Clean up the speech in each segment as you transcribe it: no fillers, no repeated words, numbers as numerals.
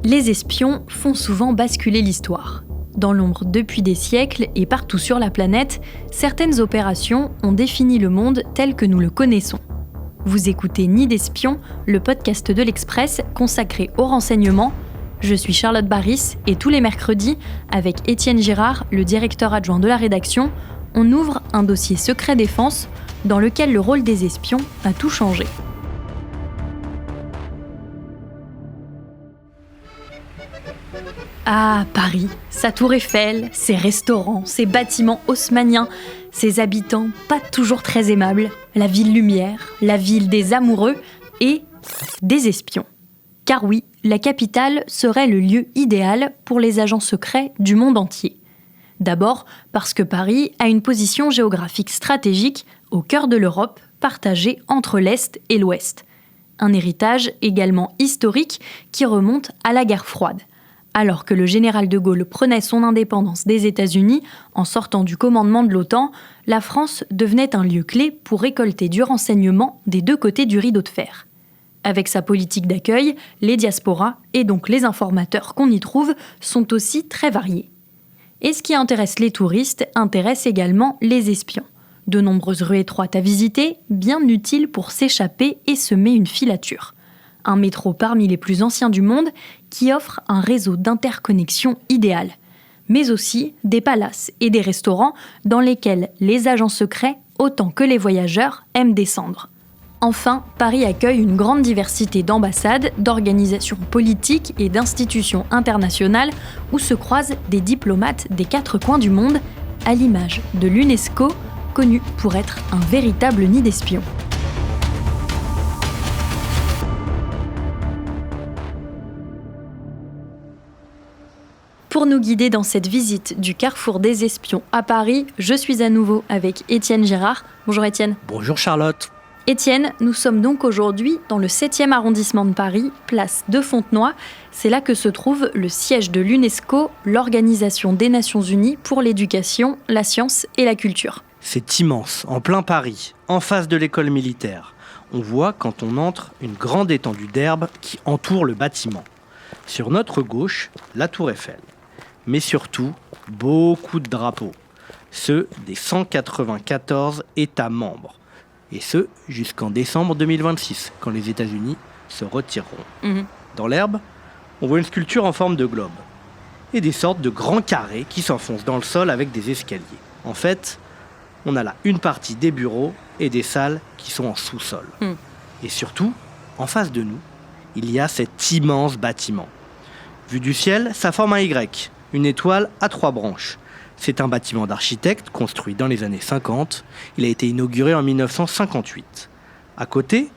Les espions font souvent basculer l'histoire. Dans l'ombre depuis des siècles et partout sur la planète, certaines opérations ont défini le monde tel que nous le connaissons. Vous écoutez Nid d'espions, le podcast de l'Express consacré au renseignement. Je suis Charlotte Baris et tous les mercredis, avec Étienne Girard, le directeur adjoint de la rédaction, on ouvre un dossier secret défense dans lequel le rôle des espions a tout changé. Ah, Paris, sa tour Eiffel, ses restaurants, ses bâtiments haussmanniens, ses habitants pas toujours très aimables, la ville lumière, la ville des amoureux et des espions. Car oui, la capitale serait le lieu idéal pour les agents secrets du monde entier. D'abord parce que Paris a une position géographique stratégique au cœur de l'Europe, partagée entre l'Est et l'Ouest. Un héritage également historique qui remonte à la guerre froide. Alors que le général de Gaulle prenait son indépendance des États-Unis en sortant du commandement de l'OTAN, la France devenait un lieu clé pour récolter du renseignement des deux côtés du rideau de fer. Avec sa politique d'accueil, les diasporas, et donc les informateurs qu'on y trouve, sont aussi très variés. Et ce qui intéresse les touristes intéresse également les espions. De nombreuses rues étroites à visiter, bien utiles pour s'échapper et semer une filature. Un métro parmi les plus anciens du monde qui offre un réseau d'interconnexion idéal. Mais aussi des palaces et des restaurants dans lesquels les agents secrets, autant que les voyageurs, aiment descendre. Enfin, Paris accueille une grande diversité d'ambassades, d'organisations politiques et d'institutions internationales où se croisent des diplomates des quatre coins du monde, à l'image de l'UNESCO, connu pour être un véritable nid d'espions. Pour nous guider dans cette visite du carrefour des espions à Paris, je suis à nouveau avec Étienne Girard. Bonjour Étienne. Bonjour Charlotte. Étienne, nous sommes donc aujourd'hui dans le 7e arrondissement de Paris, place de Fontenoy. C'est là que se trouve le siège de l'UNESCO, l'Organisation des Nations Unies pour l'éducation, la science et la culture. C'est immense, en plein Paris, en face de l'école militaire. On voit quand on entre une grande étendue d'herbe qui entoure le bâtiment. Sur notre gauche, la tour Eiffel. Mais surtout, beaucoup de drapeaux. Ceux des 194 États membres. Et ce, jusqu'en décembre 2026, quand les États-Unis se retireront. Dans l'herbe, on voit une sculpture en forme de globe. Et des sortes de grands carrés qui s'enfoncent dans le sol avec des escaliers. En fait, on a là une partie des bureaux et des salles qui sont en sous-sol. Et surtout, en face de nous, il y a cet immense bâtiment. Vu du ciel, ça forme un Y. Une étoile à 3 branches. C'est un bâtiment d'architecte construit dans les années 50. Il a été inauguré en 1958. À côté,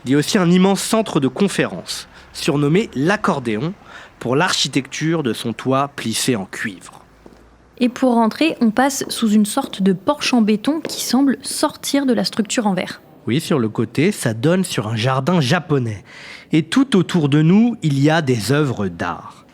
il y a aussi un immense centre de conférence, surnommé l'Accordéon, pour l'architecture de son toit plissé en cuivre. Et pour rentrer, on passe sous une sorte de porche en béton qui semble sortir de la structure en verre. Oui, sur le côté, ça donne sur un jardin japonais. Et tout autour de nous, il y a des œuvres d'art.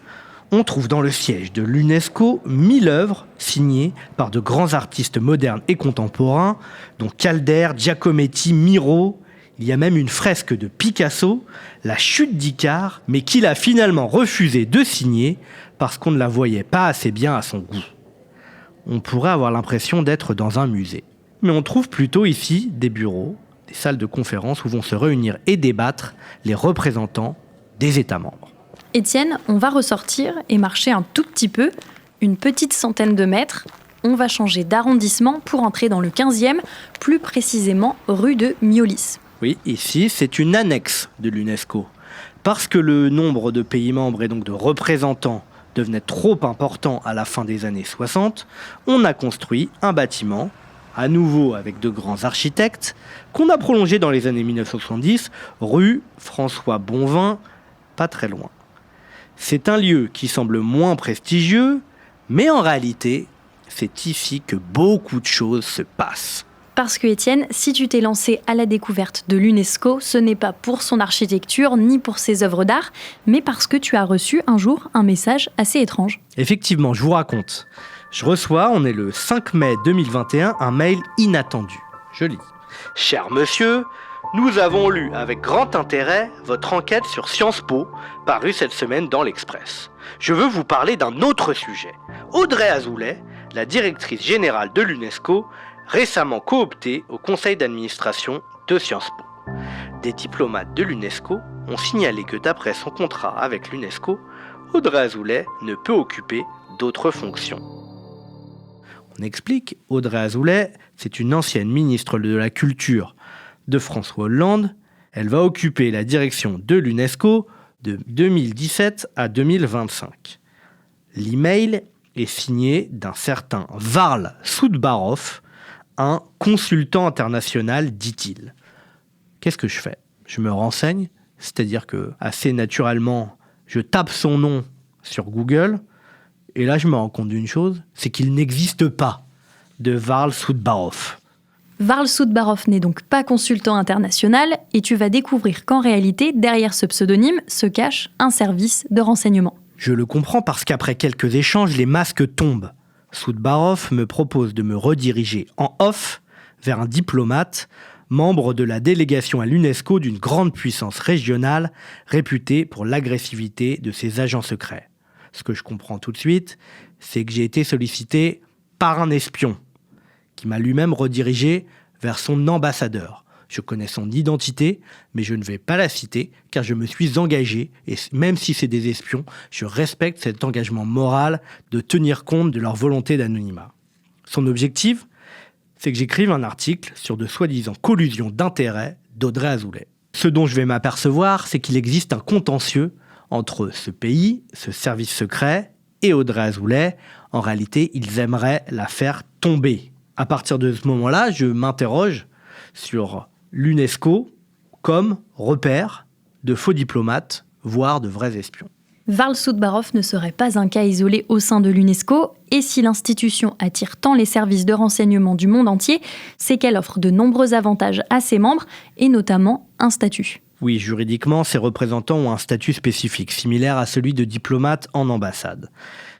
On trouve dans le siège de l'UNESCO 1000 œuvres signées par de grands artistes modernes et contemporains, dont Calder, Giacometti, Miro. Il y a même une fresque de Picasso, La chute d'Icare, mais qu'il a finalement refusé de signer parce qu'on ne la voyait pas assez bien à son goût. On pourrait avoir l'impression d'être dans un musée. Mais on trouve plutôt ici des bureaux, des salles de conférence où vont se réunir et débattre les représentants des États membres. Étienne, on va ressortir et marcher un tout petit peu, une petite centaine de mètres. On va changer d'arrondissement pour entrer dans le 15e, plus précisément rue de Miolis. Oui, ici, c'est une annexe de l'UNESCO. Parce que le nombre de pays membres et donc de représentants devenait trop important à la fin des années 60, on a construit un bâtiment, à nouveau avec de grands architectes, qu'on a prolongé dans les années 1970, rue François Bonvin, pas très loin. C'est un lieu qui semble moins prestigieux, mais en réalité, c'est ici que beaucoup de choses se passent. Parce que Étienne, si tu t'es lancé à la découverte de l'UNESCO, ce n'est pas pour son architecture ni pour ses œuvres d'art, mais parce que tu as reçu un jour un message assez étrange. Effectivement, je vous raconte. Je reçois, on est le 5 mai 2021, un mail inattendu. Je lis. « Cher monsieur, Nous avons lu avec grand intérêt votre enquête sur Sciences Po, parue cette semaine dans l'Express. Je veux vous parler d'un autre sujet. Audrey Azoulay, la directrice générale de l'UNESCO, récemment cooptée au conseil d'administration de Sciences Po. Des diplomates de l'UNESCO ont signalé que d'après son contrat avec l'UNESCO, Audrey Azoulay ne peut occuper d'autres fonctions. On explique, Audrey Azoulay, c'est une ancienne ministre de la Culture de François Hollande. Elle va occuper la direction de l'UNESCO de 2017 à 2025. L'email est signé d'un certain Varl Soudbarov, un consultant international, dit-il. Qu'est-ce que je fais ? Je me renseigne, c'est-à-dire que assez naturellement, je tape son nom sur Google, et là je me rends compte d'une chose, c'est qu'il n'existe pas de Varl Soudbarov. Varl Soudbarov n'est donc pas consultant international, et tu vas découvrir qu'en réalité, derrière ce pseudonyme, se cache un service de renseignement. Je le comprends parce qu'après quelques échanges, les masques tombent. Soudbarov me propose de me rediriger en off vers un diplomate, membre de la délégation à l'UNESCO d'une grande puissance régionale réputée pour l'agressivité de ses agents secrets. Ce que je comprends tout de suite, c'est que j'ai été sollicité par un espion qui m'a lui-même redirigé vers son ambassadeur. Je connais son identité, mais je ne vais pas la citer car je me suis engagé, et même si c'est des espions, je respecte cet engagement moral de tenir compte de leur volonté d'anonymat. Son objectif, c'est que j'écrive un article sur de soi-disant collusions d'intérêts d'Audrey Azoulay. Ce dont je vais m'apercevoir, c'est qu'il existe un contentieux entre ce pays, ce service secret, et Audrey Azoulay. En réalité, ils aimeraient la faire tomber. À partir de ce moment-là, je m'interroge sur l'UNESCO comme repère de faux diplomates, voire de vrais espions. Varl Soudbarov ne serait pas un cas isolé au sein de l'UNESCO, et si l'institution attire tant les services de renseignement du monde entier, c'est qu'elle offre de nombreux avantages à ses membres, et notamment un statut. Oui, juridiquement, ces représentants ont un statut spécifique, similaire à celui de diplomate en ambassade.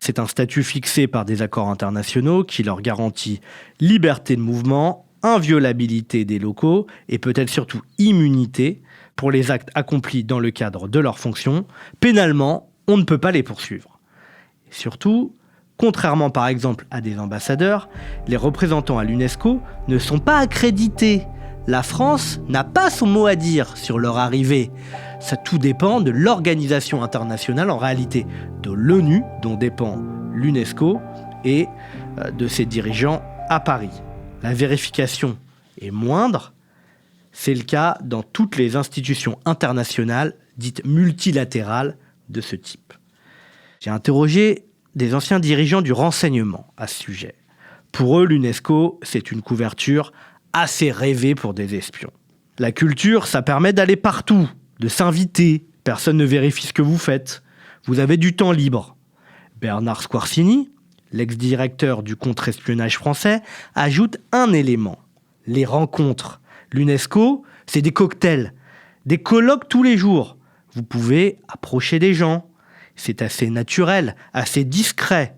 C'est un statut fixé par des accords internationaux qui leur garantit liberté de mouvement, inviolabilité des locaux et peut-être surtout immunité pour les actes accomplis dans le cadre de leurs fonctions. Pénalement, on ne peut pas les poursuivre. Et surtout, contrairement par exemple à des ambassadeurs, les représentants à l'UNESCO ne sont pas accrédités. La France n'a pas son mot à dire sur leur arrivée. Ça tout dépend de l'organisation internationale, en réalité de l'ONU, dont dépend l'UNESCO, et de ses dirigeants à Paris. La vérification est moindre. C'est le cas dans toutes les institutions internationales dites multilatérales de ce type. J'ai interrogé des anciens dirigeants du renseignement à ce sujet. Pour eux, l'UNESCO, c'est une couverture assez rêvée pour des espions. La culture, ça permet d'aller partout, de s'inviter. Personne ne vérifie ce que vous faites. Vous avez du temps libre. Bernard Squarcini, l'ex-directeur du contre-espionnage français, ajoute un élément. Les rencontres. L'UNESCO, c'est des cocktails, des colloques tous les jours. Vous pouvez approcher des gens. C'est assez naturel, assez discret.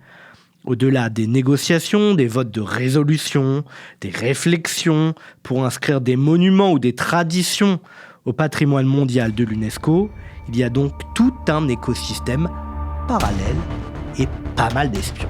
Au-delà des négociations, des votes de résolution, des réflexions pour inscrire des monuments ou des traditions au patrimoine mondial de l'UNESCO, il y a donc tout un écosystème parallèle et pas mal d'espions.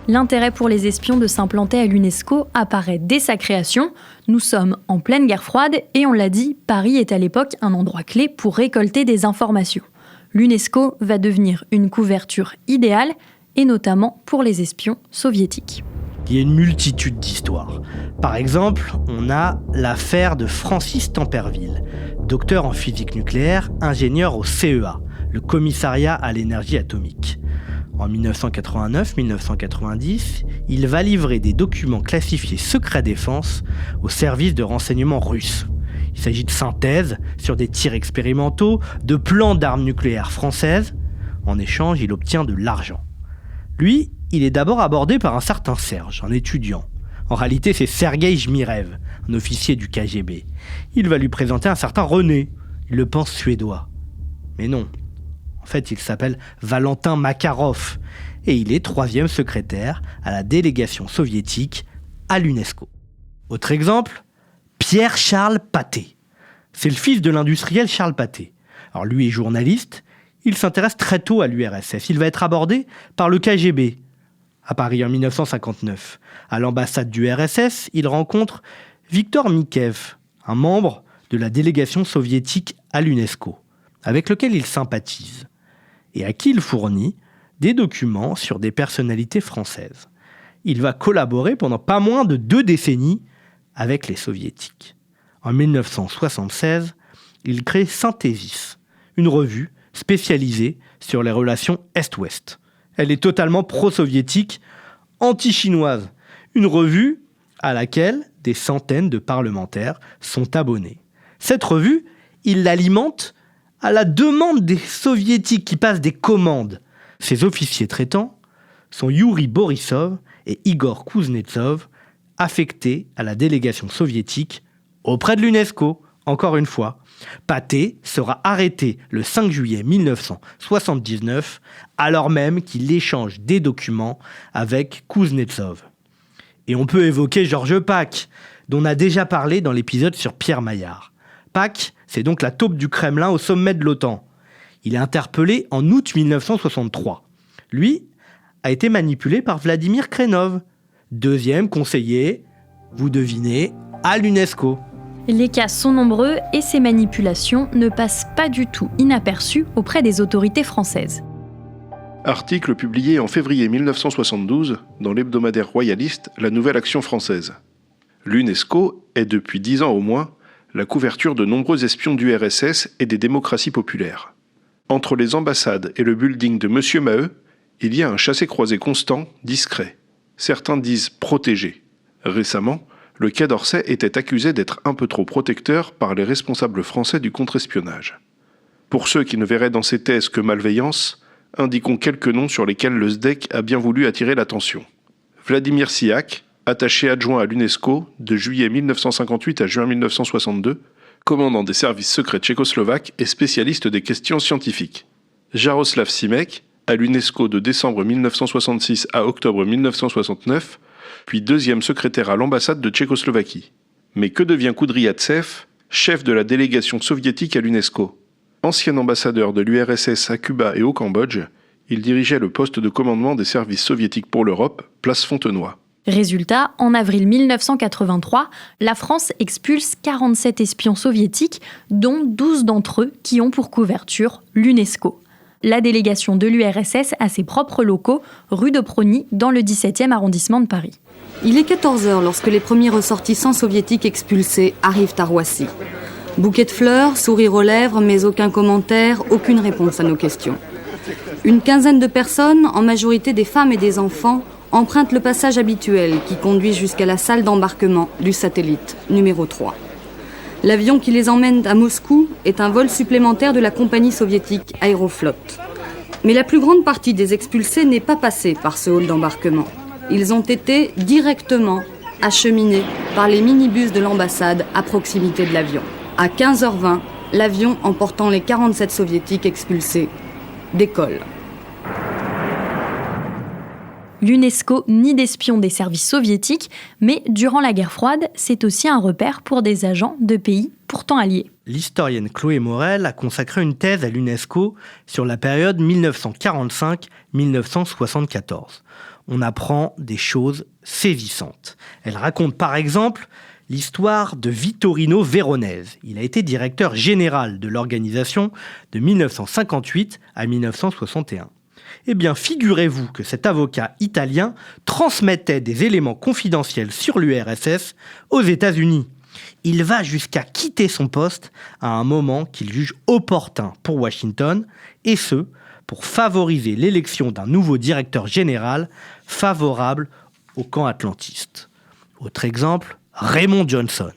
L'intérêt pour les espions de s'implanter à l'UNESCO apparaît dès sa création. Nous sommes en pleine guerre froide et on l'a dit, Paris est à l'époque un endroit clé pour récolter des informations. L'UNESCO va devenir une couverture idéale, et notamment pour les espions soviétiques. Il y a une multitude d'histoires. Par exemple, on a l'affaire de Francis Temperville, docteur en physique nucléaire, ingénieur au CEA, le commissariat à l'énergie atomique. En 1989-1990, il va livrer des documents classifiés secret défense au service de renseignement russe. Il s'agit de synthèses sur des tirs expérimentaux, de plans d'armes nucléaires françaises. En échange, il obtient de l'argent. Lui, il est d'abord abordé par un certain Serge, un étudiant. En réalité, c'est Sergueï Jmirev, un officier du KGB. Il va lui présenter un certain René. Il le pense suédois. Mais non. En fait, il s'appelle Valentin Makarov. et il est 3e secrétaire à la délégation soviétique à l'UNESCO. Autre exemple, Pierre-Charles Pathé. C'est le fils de l'industriel Charles Pathé. Alors lui est journaliste, il s'intéresse très tôt à l'URSS. Il va être abordé par le KGB à Paris en 1959. À l'ambassade du RSS, il rencontre Viktor Mikheyev, un membre de la délégation soviétique à l'UNESCO, avec lequel il sympathise, et à qui il fournit des documents sur des personnalités françaises. Il va collaborer pendant pas moins de 2 décennies avec les soviétiques. En 1976, il crée Synthesis, une revue spécialisée sur les relations Est-Ouest. Elle est totalement pro-soviétique, anti-chinoise. Une revue à laquelle des centaines de parlementaires sont abonnés. Cette revue, il l'alimente à la demande des soviétiques qui passent des commandes. Ses officiers traitants sont Yuri Borisov et Igor Kuznetsov, affectés à la délégation soviétique auprès de l'UNESCO, encore une fois. Pathé sera arrêté le 5 juillet 1979, alors même qu'il échange des documents avec Kuznetsov. Et on peut évoquer Georges Pâques, dont on a déjà parlé dans l'épisode sur Pierre Maillard. Pâques, c'est donc la taupe du Kremlin au sommet de l'OTAN. Il est interpellé en août 1963. Lui a été manipulé par Vladimir Krenov, 2e conseiller, vous devinez, à l'UNESCO. Les cas sont nombreux et ces manipulations ne passent pas du tout inaperçues auprès des autorités françaises. Article publié en février 1972 dans l'hebdomadaire royaliste La Nouvelle Action Française. L'UNESCO est depuis 10 ans au moins la couverture de nombreux espions du RSS et des démocraties populaires. Entre les ambassades et le building de Monsieur Maheu, il y a un chassé-croisé constant, discret. Certains disent protégé. Récemment, le Quai d'Orsay était accusé d'être un peu trop protecteur par les responsables français du contre-espionnage. Pour ceux qui ne verraient dans ces thèses que malveillance, indiquons quelques noms sur lesquels le SDEC a bien voulu attirer l'attention. Vladimir Siak, attaché adjoint à l'UNESCO de juillet 1958 à juin 1962, commandant des services secrets tchécoslovaques et spécialiste des questions scientifiques. Jaroslav Simek, à l'UNESCO de décembre 1966 à octobre 1969, puis 2e secrétaire à l'ambassade de Tchécoslovaquie. Mais que devient Koudriavtsev, chef de la délégation soviétique à l'UNESCO ? Ancien ambassadeur de l'URSS à Cuba et au Cambodge, il dirigeait le poste de commandement des services soviétiques pour l'Europe, place Fontenoy. Résultat, en avril 1983, la France expulse 47 espions soviétiques, dont 12 d'entre eux qui ont pour couverture l'UNESCO. La délégation de l'URSS a ses propres locaux, rue de Prony, dans le 17e arrondissement de Paris. Il est 14h lorsque les premiers ressortissants soviétiques expulsés arrivent à Roissy. Bouquet de fleurs, sourire aux lèvres, mais aucun commentaire, aucune réponse à nos questions. Une quinzaine de personnes, en majorité des femmes et des enfants, empruntent le passage habituel qui conduit jusqu'à la salle d'embarquement du satellite numéro 3. L'avion qui les emmène à Moscou est un vol supplémentaire de la compagnie soviétique Aeroflot. Mais la plus grande partie des expulsés n'est pas passée par ce hall d'embarquement. Ils ont été directement acheminés par les minibus de l'ambassade à proximité de l'avion. À 15h20, l'avion emportant les 47 soviétiques expulsés décolle. L'UNESCO nie d'espions des services soviétiques, mais durant la guerre froide, c'est aussi un repère pour des agents de pays pourtant alliés. L'historienne Chloé Morel a consacré une thèse à l'UNESCO sur la période 1945-1974. On apprend des choses saisissantes. Elle raconte par exemple l'histoire de Vittorino Veronese. Il a été directeur général de l'organisation de 1958 à 1961. Eh bien, figurez-vous que cet avocat italien transmettait des éléments confidentiels sur l'URSS aux États-Unis. Il va jusqu'à quitter son poste à un moment qu'il juge opportun pour Washington, et ce, pour favoriser l'élection d'un nouveau directeur général favorable au camp atlantiste. Autre exemple, Raymond Johnson.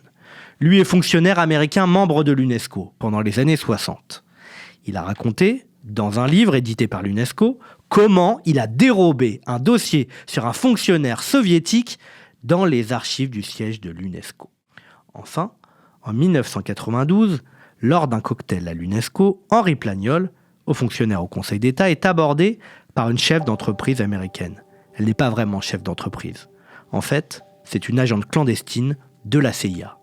Lui est fonctionnaire américain membre de l'UNESCO pendant les années 60. Il a raconté, dans un livre édité par l'UNESCO, comment il a dérobé un dossier sur un fonctionnaire soviétique dans les archives du siège de l'UNESCO. Enfin, en 1992, lors d'un cocktail à l'UNESCO, Henri Plagnol, aux fonctionnaires au Conseil d'État, est abordée par une chef d'entreprise américaine. Elle n'est pas vraiment chef d'entreprise. En fait, c'est une agente clandestine de la CIA.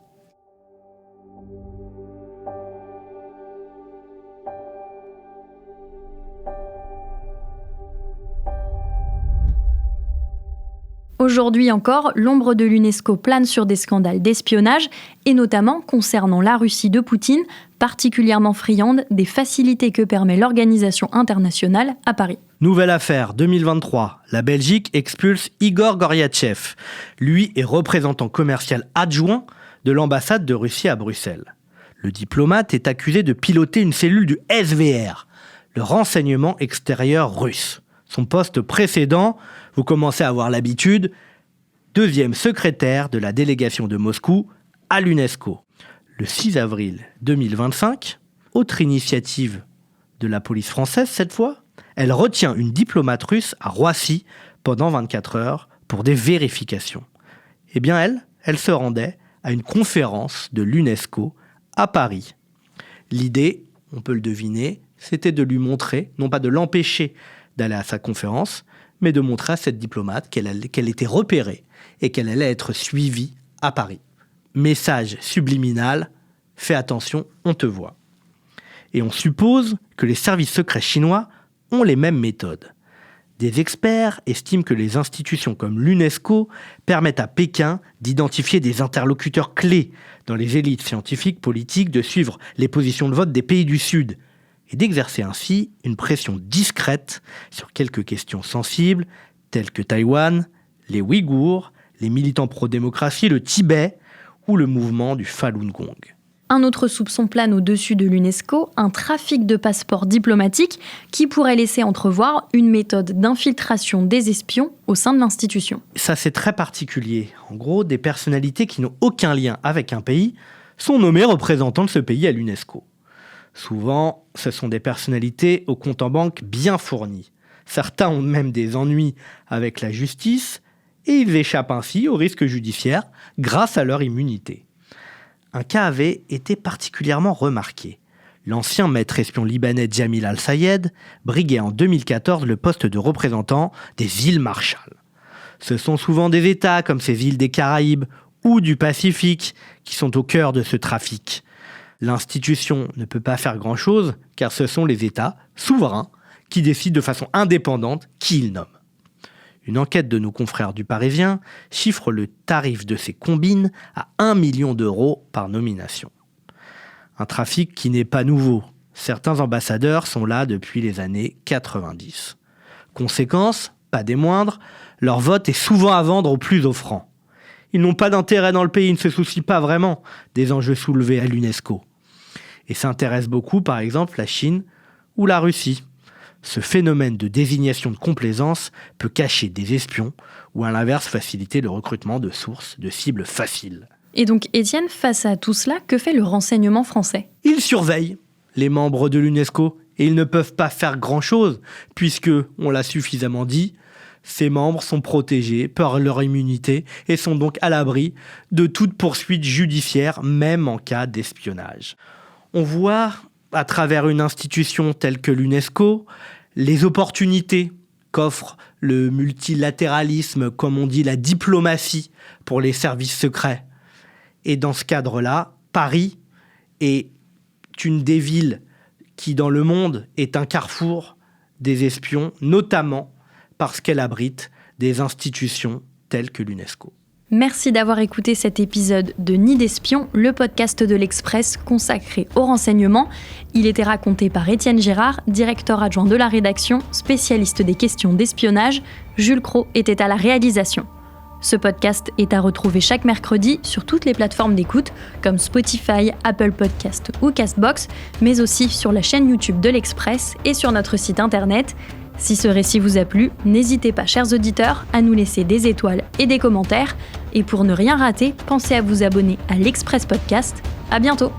Aujourd'hui encore, l'ombre de l'UNESCO plane sur des scandales d'espionnage, et notamment concernant la Russie de Poutine, particulièrement friande des facilités que permet l'organisation internationale à Paris. Nouvelle affaire, 2023. La Belgique expulse Igor Goryachev. Lui est représentant commercial adjoint de l'ambassade de Russie à Bruxelles. Le diplomate est accusé de piloter une cellule du SVR, le renseignement extérieur russe. Son poste précédent, vous commencez à avoir l'habitude, deuxième secrétaire de la délégation de Moscou à l'UNESCO. Le 6 avril 2025, autre initiative de la police française cette fois, elle retient une diplomate russe à Roissy pendant 24 heures pour des vérifications. Eh bien elle se rendait à une conférence de l'UNESCO à Paris. L'idée, on peut le deviner, c'était de lui montrer, non pas de l'empêcher d'aller à sa conférence, mais de montrer à cette diplomate qu'elle était repérée et qu'elle allait être suivie à Paris. Message subliminal, fais attention, on te voit. Et on suppose que les services secrets chinois ont les mêmes méthodes. Des experts estiment que les institutions comme l'UNESCO permettent à Pékin d'identifier des interlocuteurs clés dans les élites scientifiques, politiques, de suivre les positions de vote des pays du Sud, et d'exercer ainsi une pression discrète sur quelques questions sensibles, telles que Taïwan, les Ouïghours, les militants pro-démocratie, le Tibet ou le mouvement du Falun Gong. Un autre soupçon plane au-dessus de l'UNESCO, un trafic de passeports diplomatiques qui pourrait laisser entrevoir une méthode d'infiltration des espions au sein de l'institution. Ça, c'est très particulier. En gros, des personnalités qui n'ont aucun lien avec un pays sont nommées représentants de ce pays à l'UNESCO. Souvent, ce sont des personnalités au compte en banque bien fourni. Certains ont même des ennuis avec la justice et ils échappent ainsi aux risques judiciaires grâce à leur immunité. Un cas avait été particulièrement remarqué. L'ancien maître espion libanais Jamil Al-Sayed briguait en 2014 le poste de représentant des îles Marshall. Ce sont souvent des États comme ces îles des Caraïbes ou du Pacifique qui sont au cœur de ce trafic. L'institution ne peut pas faire grand-chose car ce sont les États souverains qui décident de façon indépendante qui ils nomment. Une enquête de nos confrères du Parisien chiffre le tarif de ces combines à 1 million d'euros par nomination. Un trafic qui n'est pas nouveau. Certains ambassadeurs sont là depuis les années 90. Conséquence, pas des moindres, leur vote est souvent à vendre au plus offrant. Ils n'ont pas d'intérêt dans le pays, ils ne se soucient pas vraiment des enjeux soulevés à l'UNESCO. Et s'intéressent beaucoup, par exemple, la Chine ou la Russie. Ce phénomène de désignation de complaisance peut cacher des espions ou à l'inverse faciliter le recrutement de sources, de cibles faciles. Et donc, Étienne, face à tout cela, que fait le renseignement français ? Ils surveillent les membres de l'UNESCO et ils ne peuvent pas faire grand-chose puisque, on l'a suffisamment dit, ces membres sont protégés par leur immunité et sont donc à l'abri de toute poursuite judiciaire, même en cas d'espionnage. On voit, à travers une institution telle que l'UNESCO, les opportunités qu'offre le multilatéralisme, comme on dit la diplomatie, pour les services secrets. Et dans ce cadre-là, Paris est une des villes qui, dans le monde, est un carrefour des espions, notamment parce qu'elle abrite des institutions telles que l'UNESCO. Merci d'avoir écouté cet épisode de Nid d'Espions, le podcast de l'Express consacré au renseignement. Il était raconté par Étienne Gérard, directeur adjoint de la rédaction, spécialiste des questions d'espionnage. Jules Cros était à la réalisation. Ce podcast est à retrouver chaque mercredi sur toutes les plateformes d'écoute comme Spotify, Apple Podcasts ou Castbox, mais aussi sur la chaîne YouTube de l'Express et sur notre site internet. Si ce récit vous a plu, n'hésitez pas, chers auditeurs, à nous laisser des étoiles et des commentaires. Et pour ne rien rater, pensez à vous abonner à l'Express Podcast. À bientôt!